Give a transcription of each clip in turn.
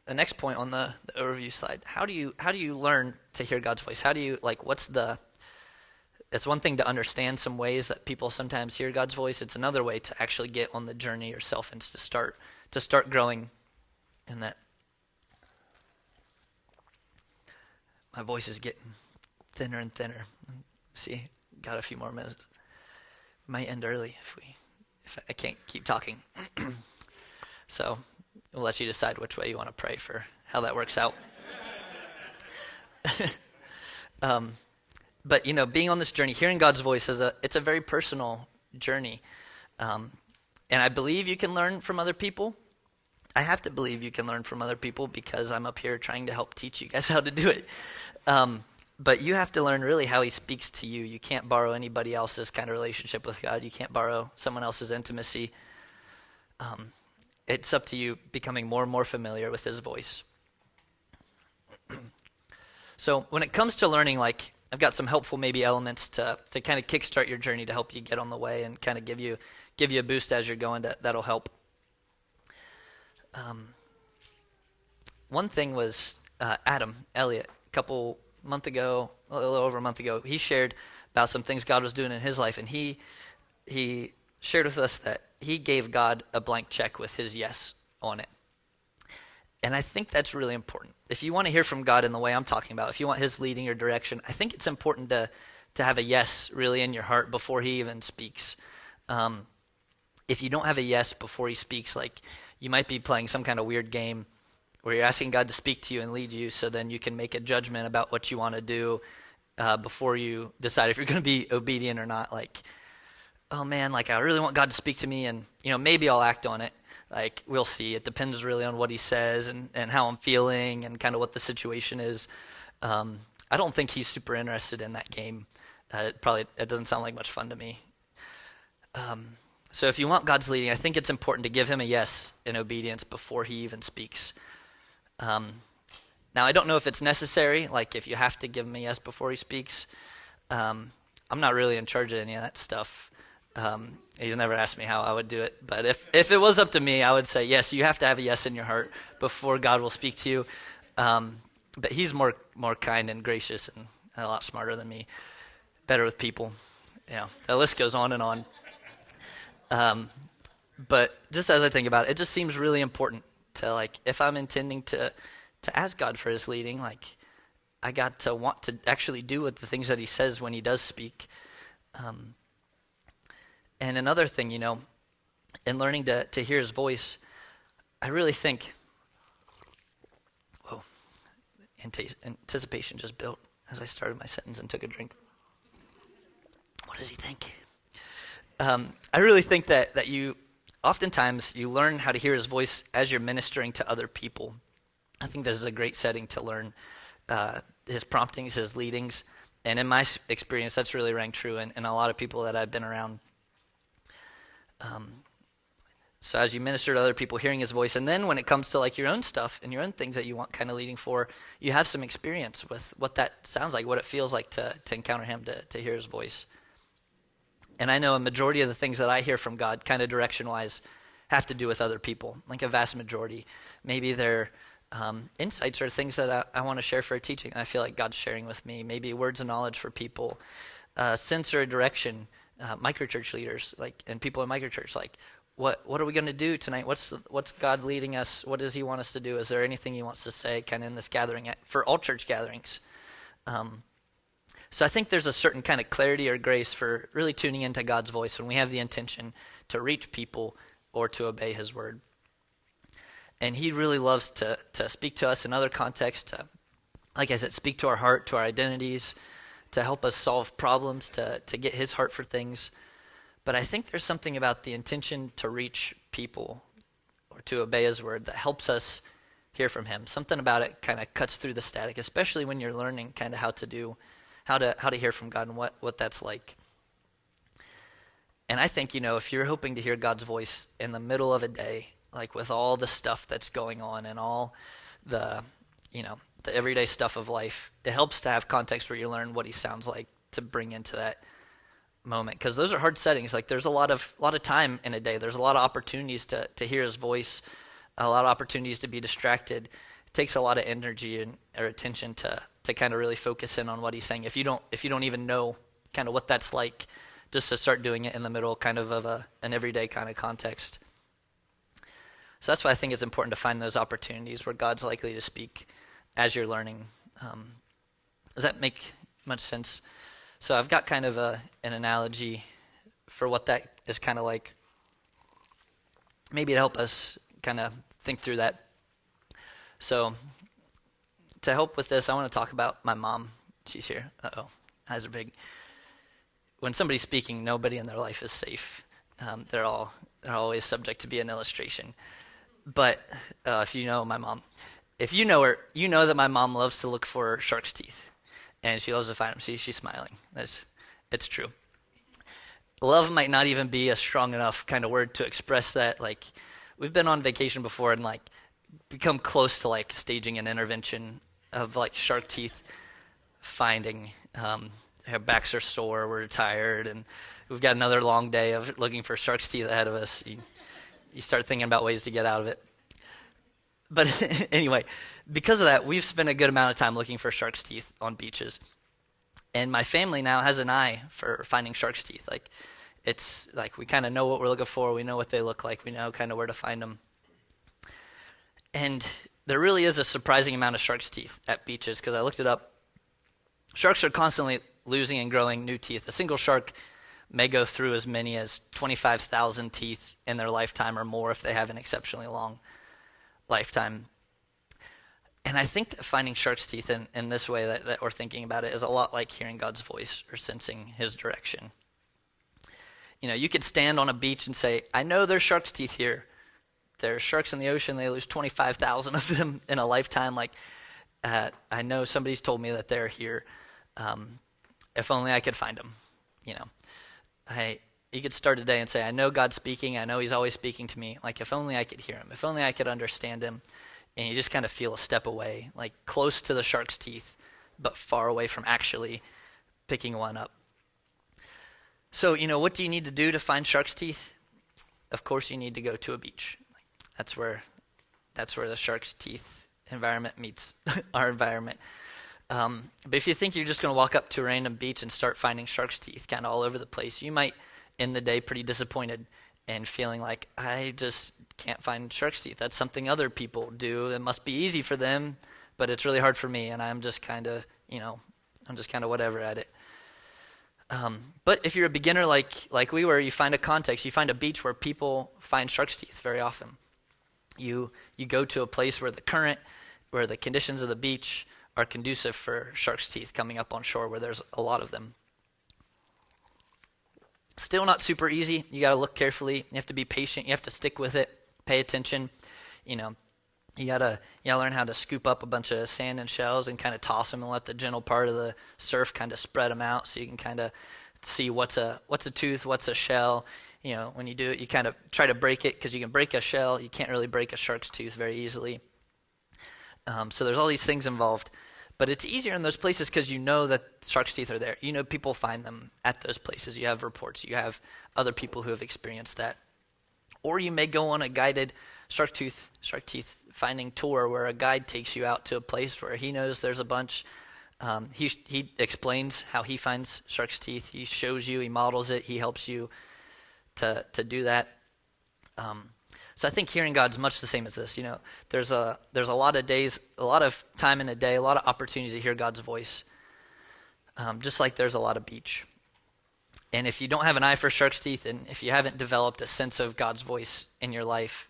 the next point on the overview slide. How do you learn to hear God's voice? How do you like? What's the? It's one thing to understand some ways that people sometimes hear God's voice. It's another way to actually get on the journey yourself and to start growing in that. My voice is getting thinner and thinner. See, got a few more minutes. Might end early if I can't keep talking. So we'll let you decide which way you want to pray for how that works out. But being on this journey, hearing God's voice it's a very personal journey, and I believe you can learn from other people. I have to believe you can learn from other people because I'm up here trying to help teach you guys how to do it. But you have to learn really how he speaks to you. You can't borrow anybody else's kind of relationship with God. You can't borrow someone else's intimacy. It's up to you becoming more and more familiar with his voice. So when it comes to learning, I've got some helpful maybe elements to kind of kickstart your journey to help you get on the way and kind of give you a boost as you're going. That'll help. One thing was Adam Elliott a little over a month ago, he shared about some things God was doing in his life, and he shared with us that he gave God a blank check with his yes on it. And I think that's really important. If you want to hear from God in the way I'm talking about, if you want his leading or direction, I think it's important to have a yes really in your heart before he even speaks. If you don't have a yes before he speaks, you might be playing some kind of weird game where you're asking God to speak to you and lead you so then you can make a judgment about what you want to do before you decide if you're going to be obedient or not. Oh man, I really want God to speak to me, and maybe I'll act on it. We'll see. It depends really on what he says and how I'm feeling and kind of what the situation is. I don't think he's super interested in that game. It doesn't sound like much fun to me. So if you want God's leading, I think it's important to give him a yes in obedience before he even speaks. Now, I don't know if it's necessary, if you have to give him a yes before he speaks. I'm not really in charge of any of that stuff. He's never asked me how I would do it. But if it was up to me, I would say, yes, you have to have a yes in your heart before God will speak to you. But he's more kind and gracious and a lot smarter than me, better with people. The list goes on and on. But just as I think about it, it just seems really important to if I'm intending to ask God for his leading, I got to want to actually do with the things that he says when he does speak. And another thing, in learning to hear his voice, I really think, anticipation just built as I started my sentence and took a drink. What does he think? I really think that oftentimes you learn how to hear his voice as you're ministering to other people. I think this is a great setting to learn his promptings, his leadings. And in my experience, that's really rang true in a lot of people that I've been around. So as you minister to other people, hearing his voice, and then when it comes to your own stuff and your own things that you want kind of leading for, you have some experience with what that sounds like, what it feels like to encounter him, to hear his voice. And I know a majority of the things that I hear from God, kind of direction-wise, have to do with other people, a vast majority. Maybe they're insights or things that I want to share for a teaching. I feel like God's sharing with me. Maybe words of knowledge for people, sense or direction, microchurch leaders, and people in microchurch, what are we going to do tonight? What's God leading us? What does he want us to do? Is there anything he wants to say kind of in this gathering for all church gatherings? So I think there's a certain kind of clarity or grace for really tuning into God's voice when we have the intention to reach people or to obey his word. And he really loves to speak to us in other contexts, to, like I said, speak to our heart, to our identities, to help us solve problems, to get his heart for things. But I think there's something about the intention to reach people or to obey his word that helps us hear from him. Something about it kind of cuts through the static, especially when you're learning kind of how to hear from God and what that's like. And I think, if you're hoping to hear God's voice in the middle of a day, with all the stuff that's going on and all the everyday stuff of life, it helps to have context where you learn what he sounds like to bring into that moment. Because those are hard settings. There's a lot of time in a day. There's a lot of opportunities to hear his voice a lot of opportunities to be distracted. It takes a lot of energy and or attention to kind of really focus in on what he's saying. If you don't even know kind of what that's like, just to start doing it in the middle kind of an everyday kind of context. So that's why I think it's important to find those opportunities where God's likely to speak as you're learning. Does that make much sense? So I've got kind of an analogy for what that is kind of like. Maybe to help us kind of think through that. So to help with this, I want to talk about my mom. She's here. Uh-oh, eyes are big. When somebody's speaking, nobody in their life is safe. They're always subject to be an illustration. But if you know my mom, if you know her, you know that my mom loves to look for shark's teeth, and she loves to find them. See, she's smiling. It's true. Love might not even be a strong enough kind of word to express that. Like, we've been on vacation before and like become close to like staging an intervention of like shark teeth finding. Our backs are sore, we're tired, and we've got another long day of looking for shark's teeth ahead of us. You start thinking about ways to get out of it. But anyway, because of that, we've spent a good amount of time looking for shark's teeth on beaches. And my family now has an eye for finding shark's teeth. Like, it's like we kind of know what we're looking for. We know what they look like. We know kind of where to find them. And there really is a surprising amount of shark's teeth at beaches because I looked it up. Sharks are constantly losing and growing new teeth. A single shark may go through as many as 25,000 teeth in their lifetime or more if they have an exceptionally long lifetime. And I think that finding shark's teeth in this way that we're thinking about it is a lot like hearing God's voice or sensing his direction. You know, you could stand on a beach and say, I know there's shark's teeth here. There's sharks in the ocean. They lose 25,000 of them in a lifetime. Like, I know somebody's told me that they're here. If only I could find them. You know, you could start a day and say, I know God's speaking. I know he's always speaking to me. Like, if only I could hear him. If only I could understand him. And you just kind of feel a step away, like close to the shark's teeth, but far away from actually picking one up. So, you know, what do you need to do to find shark's teeth? Of course, you need to go to a beach. That's where the shark's teeth environment meets our environment. But if you think you're just going to walk up to a random beach and start finding shark's teeth kind of all over the place, you might end the day pretty disappointed and feeling like, I just can't find shark's teeth. That's something other people do. It must be easy for them, but it's really hard for me, and I'm just kind of, whatever at it. But if you're a beginner like we were, you find a context. You find a beach where people find shark's teeth very often. You go to a place where the conditions of the beach are conducive for shark's teeth coming up on shore where there's a lot of them. Still not super easy. You got to look carefully. You have to be patient. You have to stick with it. Pay attention. You know, you gotta learn how to scoop up a bunch of sand and shells and kind of toss them and let the gentle part of the surf kind of spread them out so you can kind of see what's a tooth, what's a shell. You know, when you do it, you kind of try to break it because you can break a shell. You can't really break a shark's tooth very easily. So there's all these things involved. But it's easier in those places because you know that shark's teeth are there. You know people find them at those places. You have reports. You have other people who have experienced that. Or you may go on a guided shark teeth finding tour where a guide takes you out to a place where he knows there's a bunch. He explains how he finds shark's teeth. He shows you. He models it. He helps you to do that. So I think hearing God's much the same as this. You know, there's a lot of days, a lot of time in a day, a lot of opportunities to hear God's voice. Just like there's a lot of beach. And if you don't have an eye for shark's teeth, and if you haven't developed a sense of God's voice in your life,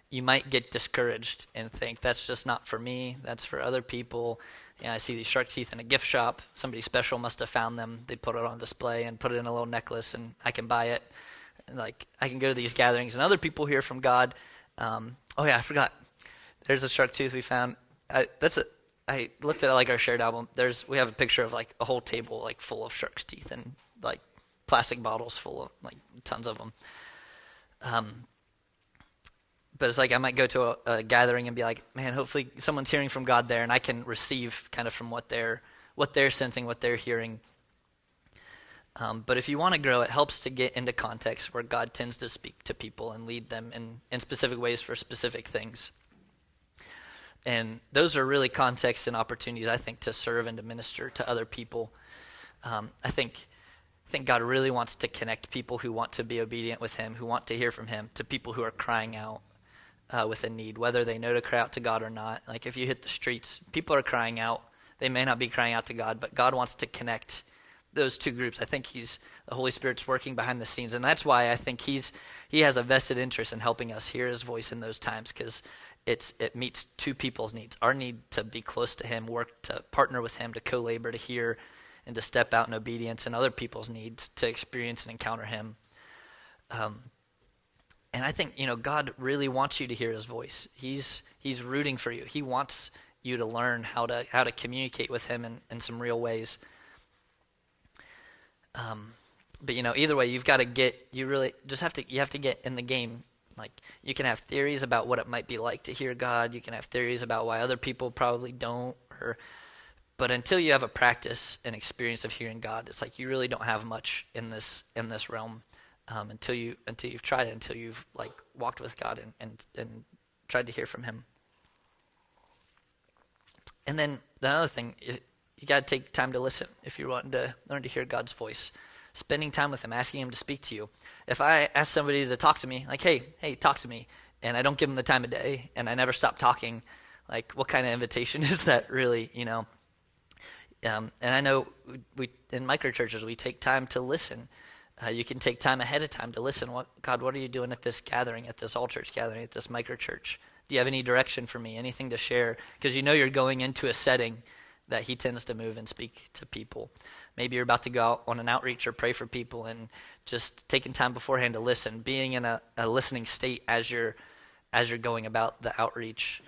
you might get discouraged and think that's just not for me. That's for other people. I see these shark teeth in a gift shop. Somebody special must have found them. They put it on display and put it in a little necklace, and I can buy it. Like, I can go to these gatherings and other people hear from God. I forgot. There's a shark tooth we found. I looked at like our shared album. We have a picture of like a whole table like full of shark's teeth and like plastic bottles full of like tons of them. But it's like I might go to a gathering and be like, man, hopefully someone's hearing from God there, and I can receive kind of from what they're sensing, what they're hearing. But if you want to grow, it helps to get into context where God tends to speak to people and lead them in specific ways for specific things. And those are really contexts and opportunities, I think, to serve and to minister to other people. I think God really wants to connect people who want to be obedient with him, who want to hear from him, to people who are crying out with a need, whether they know to cry out to God or not. Like if you hit the streets, people are crying out. They may not be crying out to God, but God wants to connect those two groups. I think the Holy Spirit's working behind the scenes, and that's why I think he has a vested interest in helping us hear his voice in those times, because it meets two people's needs. Our need to be close to him, work to partner with him, to co-labor, to hear, and to step out in obedience, and other people's needs to experience and encounter him. And I think, God really wants you to hear his voice. He's rooting for you. He wants you to learn how to communicate with him in some real ways. But either way, you've got to you have to get in the game. Like, you can have theories about what it might be like to hear God. You can have theories about why other people probably don't, but until you have a practice and experience of hearing God, it's like you really don't have much in this realm until you've tried it, until you've walked with God and tried to hear from him. And then the other thing, you got to take time to listen if you're wanting to learn to hear God's voice. Spending time with him, asking him to speak to you. If I ask somebody to talk to me, like, hey, talk to me, and I don't give them the time of day, and I never stop talking, like, what kind of invitation is that really, And I know we in microchurches, we take time to listen. You can take time ahead of time to listen. God, what are you doing at this gathering, at this all church gathering, at this microchurch? Do you have any direction for me, anything to share? Because you're going into a setting that he tends to move and speak to people. Maybe you're about to go out on an outreach or pray for people, and just taking time beforehand to listen, being in a listening state as you're going about the outreach.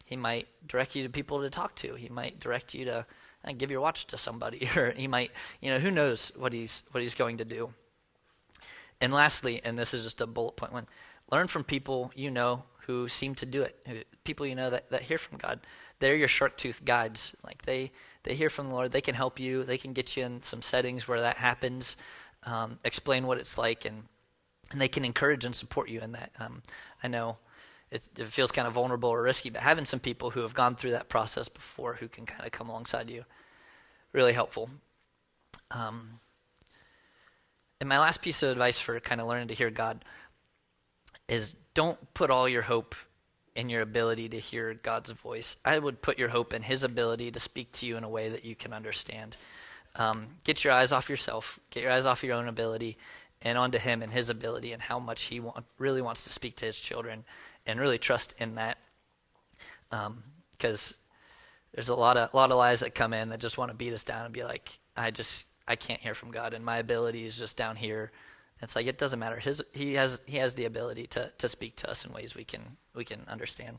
He might direct you to people to talk to. He might direct you to give your watch to somebody, or he might, who knows what he's going to do. And lastly, and this is just a bullet point one, learn from people who seem to do it, people that hear from God. They're your shark-tooth guides. Like they hear from the Lord. They can help you. They can get you in some settings where that happens, explain what it's like, and they can encourage and support you in that. I know it feels kind of vulnerable or risky, but having some people who have gone through that process before, who can kind of come alongside you, really helpful. And my last piece of advice for kind of learning to hear God is don't put all your hope in your ability to hear God's voice. I would put your hope in his ability to speak to you in a way that you can understand. Get your eyes off yourself. Get your eyes off your own ability and onto him and his ability, and how much he really wants to speak to his children, and really trust in that. Because there's a lot of lies that come in that just want to beat us down and be like, I can't hear from God, and my ability is just down here. It's like, it doesn't matter. He has the ability to speak to us in ways we can understand.